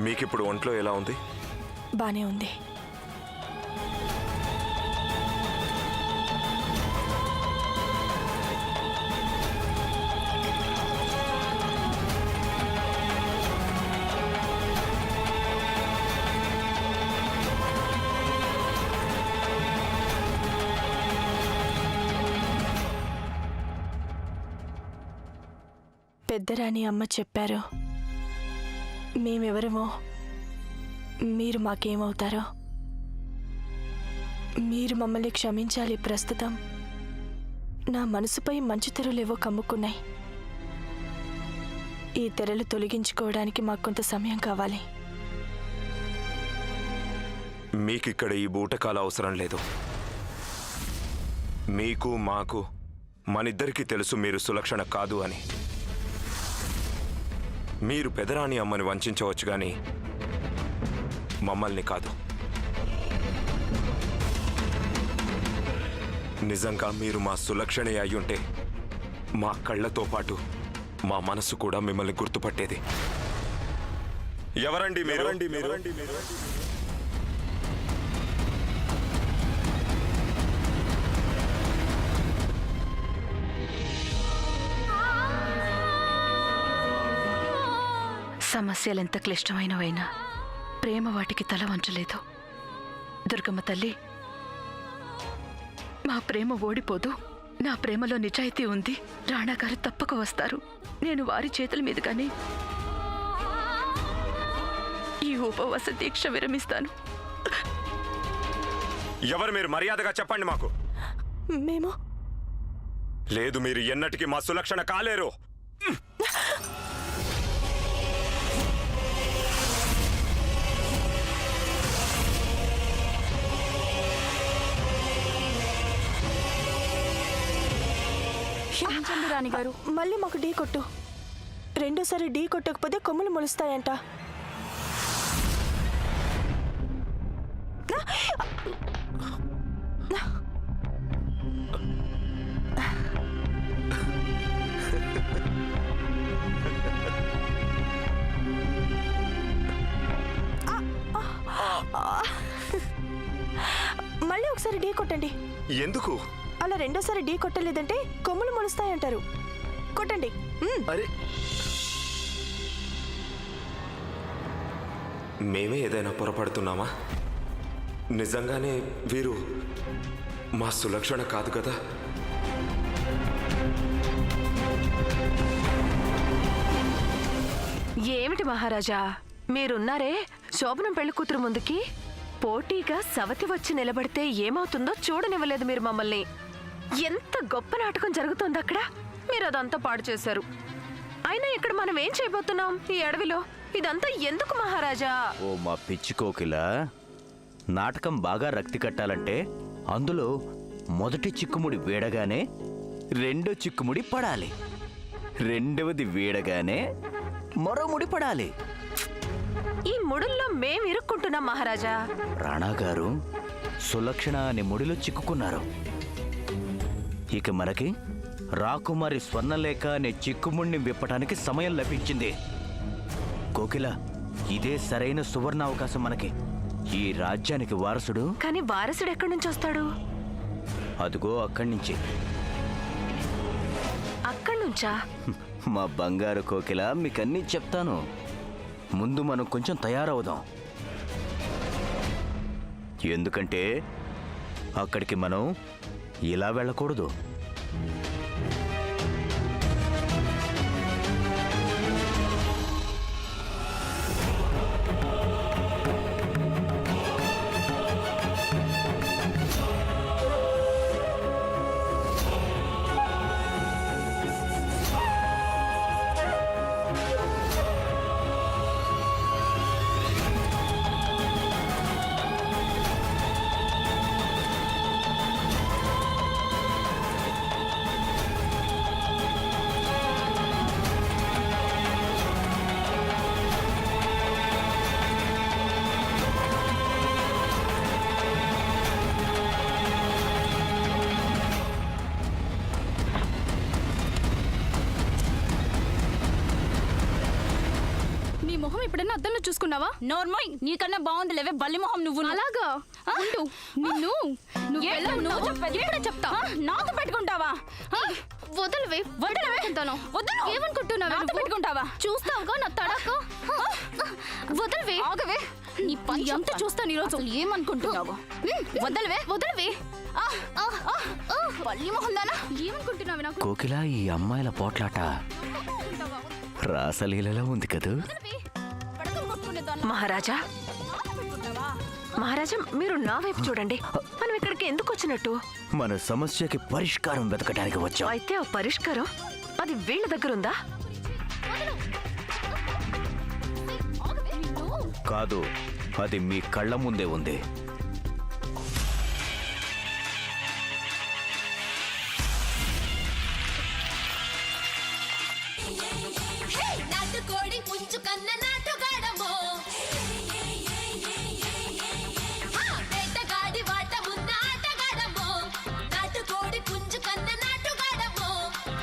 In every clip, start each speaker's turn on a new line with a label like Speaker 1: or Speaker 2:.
Speaker 1: మీకిప్పుడు ఒంట్లో ఎలా ఉంది?
Speaker 2: బానే ఉంది. పెద్దరాణి అమ్మ చెప్పారు, మేమెవరమో మీరు మాకేమవుతారో. మీరు మమ్మల్ని క్షమించాలి. ప్రస్తుతం నా మనసుపై మంచు తెరలేవో కమ్ముకున్నాయి. ఈ తెరలు తొలగించుకోవడానికి మాకు కొంత సమయం కావాలి.
Speaker 1: మీకిక్కడ ఈ బూటకాల అవసరం లేదు. మీకు మాకు మనిద్దరికీ తెలుసు మీరు సులక్షణ కాదు అని. మీరు పెదరాణి అమ్మని వంచవచ్చు గాని మమ్మల్ని కాదు. నిజంగా మీరు మా సులక్షణే అయ్యుంటే మా కళ్ళతో పాటు మా మనసు కూడా మిమ్మల్ని గుర్తుపట్టేది. ఎవరండి మీరు?
Speaker 3: సమస్యలెంత క్లిష్టమైనవైనా ప్రేమ వాటికి తల వంచలేదు. దుర్గమ్మ తల్లి, మా ప్రేమ ఓడిపోదు. నా ప్రేమలో నిజాయితీ ఉంది. రాణాగారు తప్పక వస్తారు. నేను వారి చేతుల మీదుగానే ఈ ఉపవాస దీక్ష విరమిస్తాను.
Speaker 1: ఎవరు మీరు? మర్యాదగా చెప్పండి మాకు.
Speaker 2: మేము
Speaker 1: లేదు, మీరు ఎన్నటికీ మా సులక్షణ కాలేరు.
Speaker 2: క్షమించండి రాణిగారు. మళ్ళీ మాకు ఢీ కొట్టు. రెండోసారి ఢీ కొట్టకపోతే కొమ్ములు మొలుస్తాయంట. మళ్ళీ ఒకసారి ఢీ కొట్టండి.
Speaker 1: ఎందుకు?
Speaker 2: అలా రెండోసారి ఢీ కొట్టలేదంటే కొమ్ములు మొలుస్తాయంటారు. కొట్టండి.
Speaker 1: అరే, మేమే ఏదైనా పొరపడుతున్నామా? నిజంగానే వీరు మా సులక్షణ కాదు కదా?
Speaker 3: ఏమిటి మహారాజా, మీరున్నారే శోభనం పెళ్లి కూతురు ముందుకి పోటీగా సవతి వచ్చి నిలబడితే ఏమవుతుందో చూడనివ్వలేదు మీరు మమ్మల్ని. ఎంత గొప్ప నాటకం జరుగుతోంది అక్కడ. మీరు అదంతా పాడు చేశారు. అయినా ఇక్కడ మనం ఏం చేయబోతున్నాం ఈ అడవిలో? ఇదంతా ఎందుకు మహారాజా?
Speaker 4: ఓ మా పిచ్చి కోకిల, నాటకం బాగా రక్తి కట్టాలంటే అందులో మొదటి చిక్కుముడి వీడగానే రెండో చిక్కుముడి పడాలి, రెండవది వీడగానే మరో ముడి పడాలి.
Speaker 3: ఈ ముడుల్లో మేం ఇరుక్కుంటున్నాం మహారాజా.
Speaker 4: రాణాగారు సులక్షణ అనే ముడిలో చిక్కుకున్నారు. ఇక మనకి రాకుమారి స్వర్ణలేఖ అనే చిక్కుముడిని విప్పటానికి సమయం లభించింది. కోకిల, ఇదే సరైన సువర్ణ అవకాశం మనకి. ఈ రాజ్యానికి వారసుడు.
Speaker 3: కానీ వారసుడు ఎక్కడి నుంచి వస్తాడు?
Speaker 4: అదిగో అక్కడి నుంచి.
Speaker 3: అక్కడి నుంచా?
Speaker 4: మా బంగారు కోకిల, మీకన్నీ చెప్తాను. ముందు మనం కొంచెం తయారవుదాం. ఎందుకంటే అక్కడికి మనం ఇలా వెళ్ళకూడదు.
Speaker 5: చూసుకున్నావా?
Speaker 6: నోర్మోయ్, నీకన్నా బాగుంది లేవే బల్లి మొహం నువ్వు.
Speaker 5: అలాగా ఉండు. నిన్ను
Speaker 6: ఇప్పుడే చెప్తా. నాతో పెట్టుకుంటావా?
Speaker 5: వదలవే. వదలవే.
Speaker 6: వదలు.
Speaker 5: ఏమనుకుంటున్నావే
Speaker 6: నాతో
Speaker 5: నువ్వు?
Speaker 6: పెట్టుకుంటావా?
Speaker 5: చూస్తావుగా నా తడక. వదలవే.
Speaker 6: ఆగవే. నీ పని అంతా చూస్తాను ఈరోజు. ఏమనుకుంటున్నావు? వదలవే.
Speaker 5: వదలవే.
Speaker 6: బల్లి మొహం దానా?
Speaker 5: ఏమనుకుంటున్నావే నాకు?
Speaker 4: కోకిల, ఈ అమ్మాయిల పోట్లాట రాసలీలలో ఉంది కదూ.
Speaker 6: పడకలు కొట్టుకునే దాన్ని
Speaker 3: మహారాజా,
Speaker 6: నాతో పెట్టుకుంటావా?
Speaker 3: మహారాజా, మీరు నా వైపు చూడండి. మనం ఇక్కడికి ఎందుకు వచ్చినట్టు?
Speaker 4: మన సమస్యకి పరిష్కారం వెతకడానికి వచ్చాం.
Speaker 3: అయితే ఆ పరిష్కారం అది వీళ్ళ దగ్గర ఉందా?
Speaker 4: కాదు, అది మీ కళ్ళ ముందే ఉంది.
Speaker 7: నాటుకోడి పుంజు కన్న నాటుగాడమో, వేటగాడి వాట మున్న ఆటగాడమో. నాటుకోడి పుంజు కన్న నాటుగాడమో,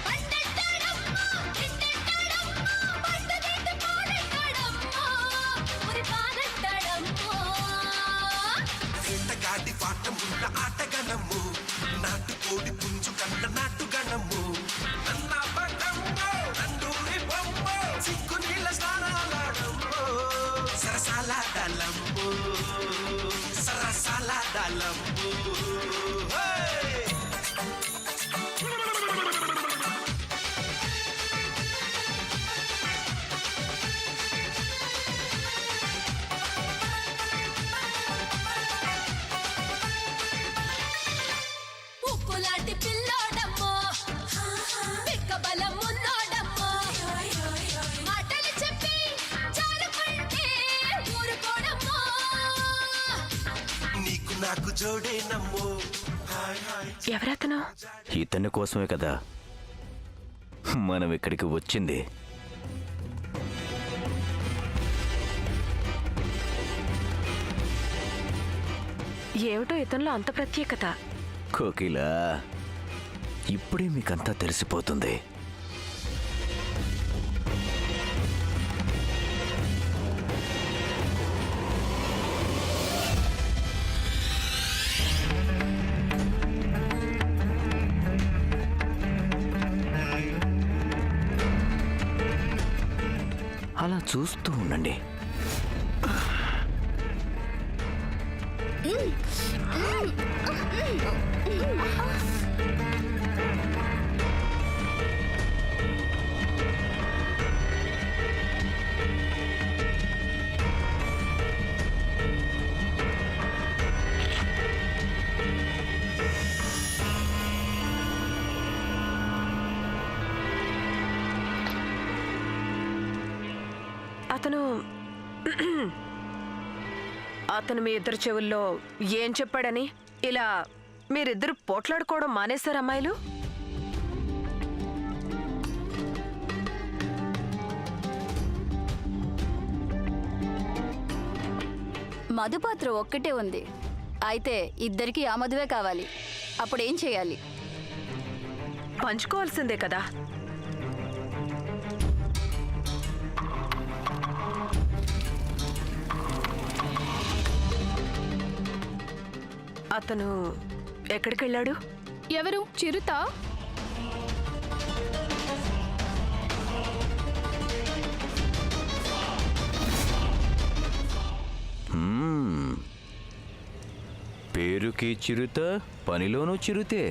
Speaker 7: పండెట్టాడమ్మో, తిండెట్టాడమ్మో, పండుగేటు పోడెట్టాడమ్మో, ఉరి పానెట్టాడమ్మో.
Speaker 8: వేటగాడి వాటమున్న ఆటగనము, నాటుకోడి పుంజు కన్న నాటుగనము. నన్న పట్టమ్మో, నందూరి బొమ్మో, సిగ్గు నీళ్ళ స్నానాలాడమ్మో. సరసాల దళమ్మో, సరసాల దళమ్మో.
Speaker 7: ఉప్పులాంటి పిల్లోడమ్మో, పిక్కబలం ఉన్నోడమ్మో. మాటలు చెప్పి చాలుకుంటే ఊరుకోడమ్మో.
Speaker 8: నీకు నాకు జోడేనమ్మో.
Speaker 3: ఎవరతను?
Speaker 4: ఇతని కోసమే కదా మనం ఇక్కడికి వచ్చింది.
Speaker 3: ఏమిటో ఇతనిలో అంత ప్రత్యేకత.
Speaker 4: కోకిల, ఇప్పుడే మీకంతా తెలిసిపోతుంది. అలా చూస్తూ ఉండండి.
Speaker 3: అతను మీ ఇద్దరు చెవుల్లో ఏం చెప్పాడని ఇలా మీరిద్దరు పోట్లాడుకోవడం మానేశారు అమ్మాయిలు?
Speaker 6: మధుపాత్ర ఒక్కటే ఉంది. అయితే ఇద్దరికి ఆ మధువే కావాలి. అప్పుడు ఏం చేయాలి?
Speaker 3: పంచుకోవాల్సిందే కదా. అతను ఎక్కడికి వెళ్ళాడు?
Speaker 5: ఎవరు? చిరుత?
Speaker 4: పేరుకి చిరుత, పనిలోనూ చిరుతే.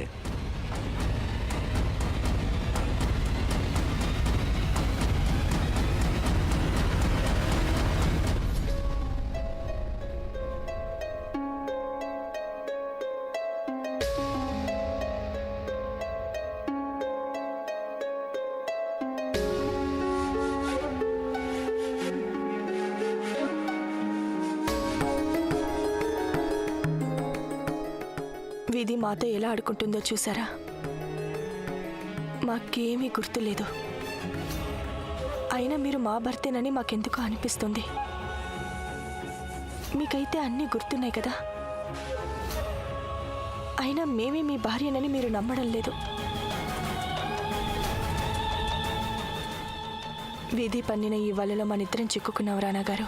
Speaker 2: విధి మాతో ఎలా ఆడుకుంటుందో చూసారా? మాకేమీ గుర్తులేదు. అయినా మీరు మా భర్తేనని మాకెందుకో అనిపిస్తుంది. మీకైతే అన్నీ గుర్తున్నాయి కదా. అయినా మేమే మీ భార్యనని మీరు నమ్మడం లేదు. విధి పన్నిన ఈ వలలో మనిద్దరం చిక్కుకున్నాం రానా గారు.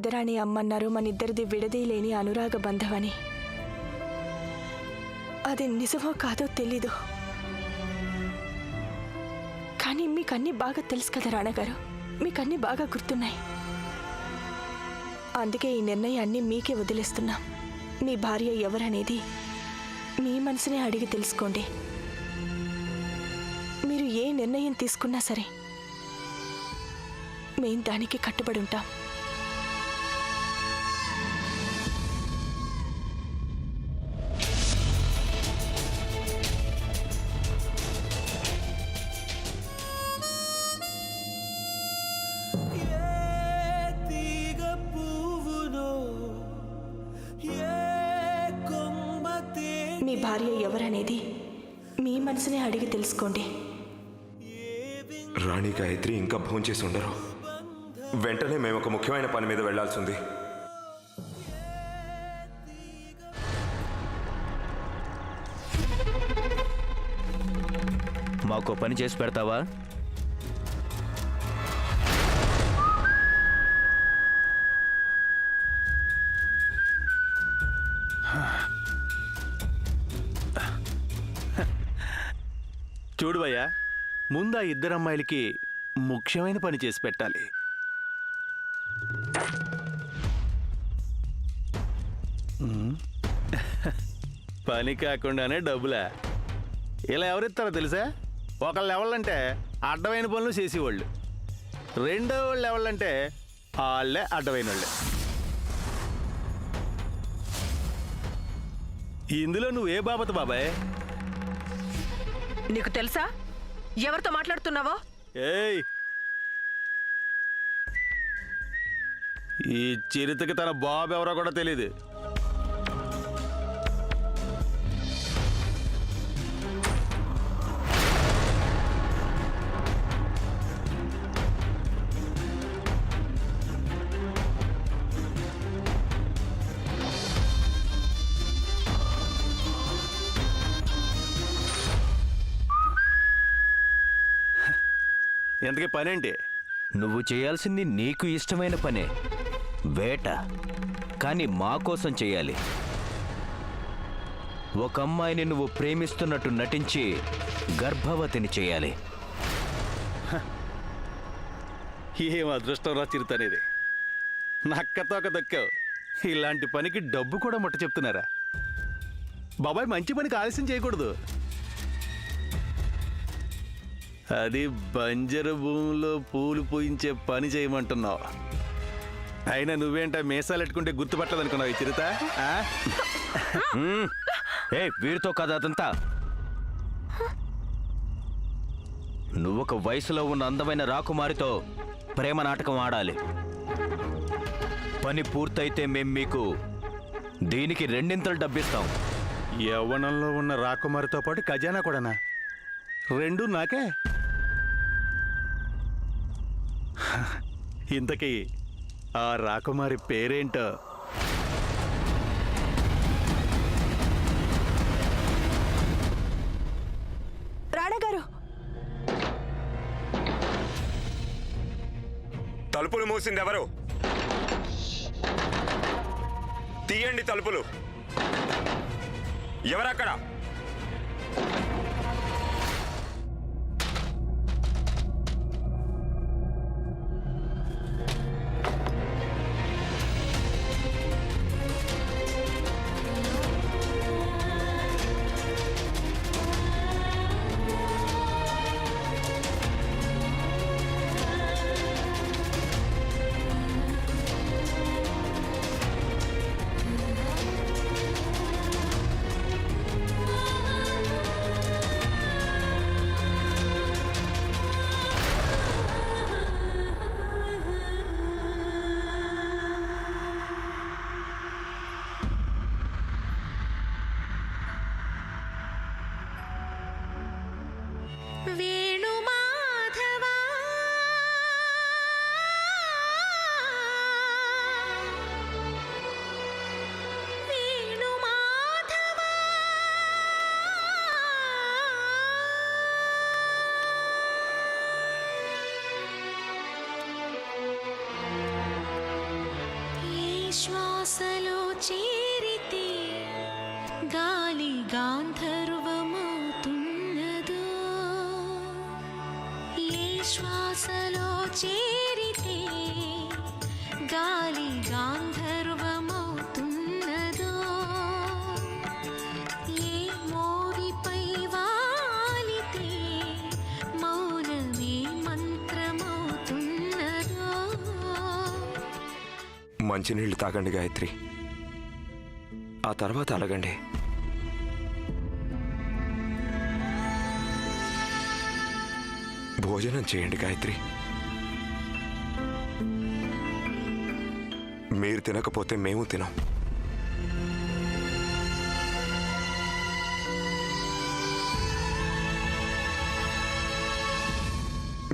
Speaker 2: పెద్దరాణి అమ్మన్నారు మనిద్దరిది విడదీయలేని అనురాగ బంధమని. అది నిజమో కాదో తెలీదు, కానీ మీకన్నీ బాగా తెలుసు కదా రాణగారు, మీకన్నీ బాగా గుర్తున్నాయి. అందుకే ఈ నిర్ణయాన్ని మీకే వదిలేస్తున్నాం. మీ భార్య ఎవరనేది మీ మనసునే అడిగి తెలుసుకోండి. మీరు ఏ నిర్ణయం తీసుకున్నా సరే మేం దానికి కట్టుబడి ఉంటాం. మీ భార్య ఎవరనేది మీ మనసునే అడిగి తెలుసుకోండి.
Speaker 1: రాణి గాయత్రి ఇంకా భోంచేసి ఉండరు. వెంటనే మేము ఒక ముఖ్యమైన పని మీద వెళ్లాల్సింది.
Speaker 4: మాకు పని చేసి పెడతావా?
Speaker 9: చూడు భయ్యా, ముందు ఆ ఇద్దరు అమ్మాయిలకి ముఖ్యమైన పని చేసి పెట్టాలి. పని కాకుండానే డబ్బులా? ఇలా ఎవరిస్తారో తెలుసా? ఒకళ్ళు ఎవళ్ళంటే అడ్డమైన పనులు చేసేవాళ్ళు, రెండో వాళ్ళు ఎవళ్ళంటే వాళ్ళే అడ్డమైన వాళ్ళే. ఇందులో నువ్వే బాబత్ బాబాయ్?
Speaker 3: నీకు తెలుసా ఎవరితో మాట్లాడుతున్నావో?
Speaker 9: ఏయ్, ఈ చిరుతకి తన బాబు ఎవరో కూడా తెలీదు. ఎంతకీ పనేంటి?
Speaker 4: నువ్వు చేయాల్సింది నీకు ఇష్టమైన పనే, వేట. కానీ మా కోసం చేయాలి. ఒక అమ్మాయిని నువ్వు ప్రేమిస్తున్నట్టు నటించి గర్భవతిని చేయాలి.
Speaker 9: ఏం అదృష్టం రా చిరుతనేది. నక్కతోక దక్కావు. ఇలాంటి పనికి డబ్బు కూడా ముట్ట చెప్తున్నారా? బాబాయ్, మంచి పనికి ఆలస్యం చేయకూడదు. అది బంజరు భూమిలో పూలు పూయించే పని చేయమంటున్నావు. అయినా నువ్వేంట మీసాలు ఎట్టుకుంటే గుర్తుపట్టదనుకున్నావు ఈ చిరుత?
Speaker 4: వీరితో కదా అదంతా. నువ్వొక వయసులో ఉన్న అందమైన రాకుమారితో ప్రేమ నాటకం ఆడాలి. పని పూర్తయితే మేం మీకు దీనికి 2 డబ్బిస్తాం.
Speaker 9: యవ్వనంలో ఉన్న రాకుమారితో పాటు ఖజానా కూడానా? 2 నాకే. ఇంతకీ ఆ రాకుమారి పేరేంటో?
Speaker 2: రాణగారు,
Speaker 1: తలుపులు మూసింది ఎవరు? తీయండి తలుపులు. ఎవరక్కడ?
Speaker 7: శ్వాసలో చేరితే గాలి గాంధర్వమవుతున్నదో ఏ శ్వాసలో చేరితే గాలి గాంధర్వమవుతున్నదో ఏ మోవిపై వాలితే మౌనమే మంత్రమవుతున్నదో.
Speaker 1: మంచినీళ్ళు తాగండి గాయత్రి, ఆ తర్వాత అలగండి. భోజనం చేయండి గాయత్రి. మీరు తినకపోతే మేము తినం.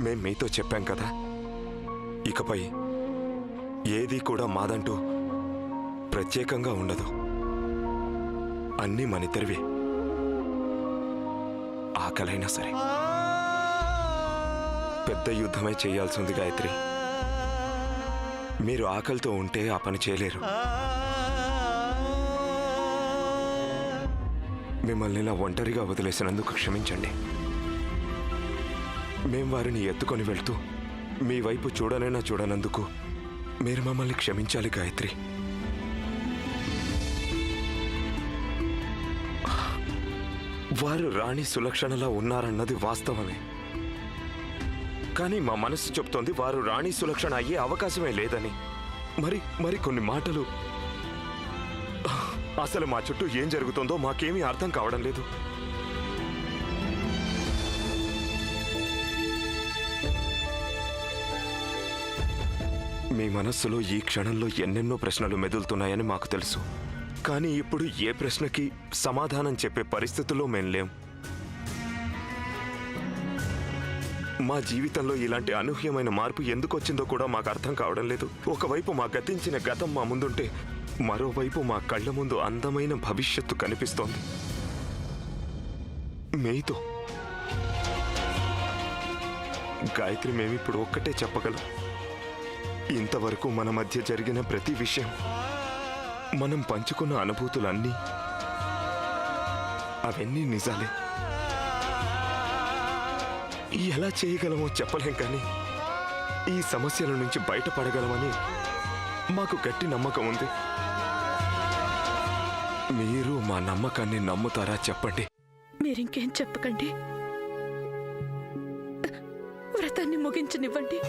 Speaker 1: మేం మీతో చెప్పాం కదా, ఇకపై ఏది కూడా మాదంటూ ప్రత్యేకంగా ఉండదు. అన్నీ మనిద్దరివే. ఆకలైనా సరే పెద్ద యుద్ధమే చేయాల్సింది గాయత్రి. మీరు ఆకలితో ఉంటే ఆ పని చేయలేరు. మిమ్మల్ని ఇలా ఒంటరిగా వదిలేసినందుకు క్షమించండి. మేం వారిని ఎత్తుకొని వెళ్తూ మీ వైపు చూడనైనా చూడనందుకు మీరు మమ్మల్ని క్షమించాలి గాయత్రి. వారు రాణి సులక్షణలా ఉన్నారన్నది వాస్తవమే. కానీ మా మనసు చెప్తోంది వారు రాణి సులక్షణ అయ్యే అవకాశమే లేదని. మరి కొన్ని మాటలు, అసలు మా చుట్టూ ఏం జరుగుతుందో మాకేమీ అర్థం కావడం లేదు. మీ మనస్సులో ఈ క్షణంలో ఎన్నెన్నో ప్రశ్నలు మెదులుతున్నాయని మాకు తెలుసు. కానీ ఇప్పుడు ఏ ప్రశ్నకి సమాధానం చెప్పే పరిస్థితుల్లో మేం లేం. మా జీవితంలో ఇలాంటి అనూహ్యమైన మార్పు ఎందుకు వచ్చిందో కూడా మాకు అర్థం కావడం లేదు. ఒకవైపు మా గతించిన గతం మా ముందుంటే, మరోవైపు మా కళ్ళ ముందు అందమైన భవిష్యత్తు కనిపిస్తోంది మీతో. గాయత్రి, మేమిప్పుడు ఒక్కటే చెప్పగలం. ఇంతవరకు మన మధ్య జరిగిన ప్రతి విషయం, మనం పంచుకున్న అనుభూతులన్నీ అవన్నీ నిజాలే. ఎలా చేయగలమో చెప్పలేం, కానీ ఈ సమస్యల నుంచి బయటపడగలమని మాకు గట్టి నమ్మకం ఉంది. మీరు మా నమ్మకాన్ని నమ్ముతారా చెప్పండి.
Speaker 2: మీరింకేం చెప్పకండి, వ్రతాన్ని ముగించనివ్వండి.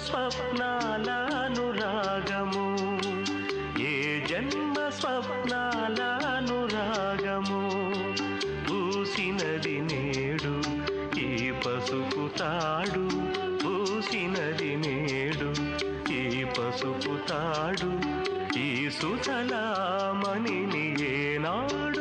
Speaker 10: స్వప్నాల అనురాగము, ఏ జన్మ స్వప్నాల అనురాగము, పూసినది నేడు ఈ పసుపు తాడు, పూసినది నేడు ఈ పసుపు తాడు, ఈ సుతలామణిని ఏనాడు